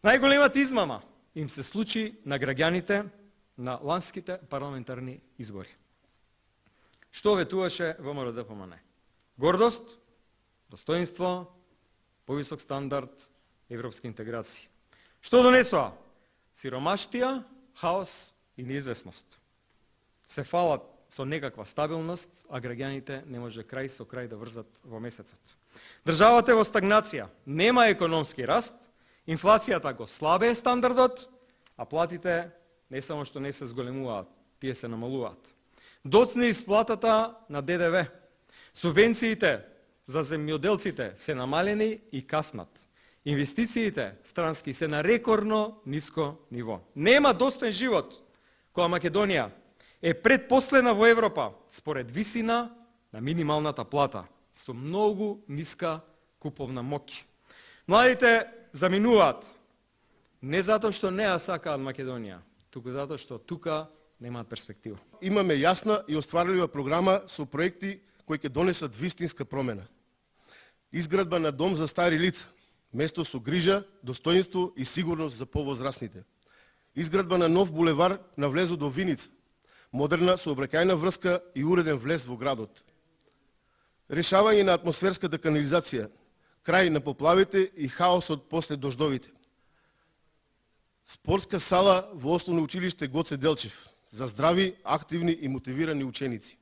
Најголемата измама им се случи на граѓаните на ланските парламентарни избори. Што ветуваше ВМРО-ДПМН? Гордост, достоинство, повисок стандард, европски интеграции. Што донесоа? Сиромаштија, хаос и неизвестност. Се фалат со некаква стабилност, а граѓаните не може крај со крај да врзат во месецот. Државата е во стагнација, нема економски раст, инфлацијата го слабее стандардот, а платите не само што не се зголемуваат, тие се намалуваат. Доцне исплатата на ДДВ. Субвенциите за земјоделците се намалени и каснат. Инвестициите странски се на рекордно ниско ниво. Нема достоен живот која Македонија е предпоследна во Европа според висина на минималната плата, со многу ниска куповна моќ. Младите заминуваат не затоа што не ја сакаат Македонија, туку затоа што тука немаат перспектива. Имаме јасна и остварлива програма со проекти кои ќе донесат вистинска промена. Изградба на дом за стари лица, место со грижа, достоинство и сигурност за повозрасните. Изградба на нов булевар на влезот до Виница, модерна сообраќајна врска и уреден влез во градот. Решавање на атмосферската канализација, крај на поплавите и хаосот после дождовите. Спортска сала во Основно училиште Гоце Делчев за здрави, активни и мотивирани ученици.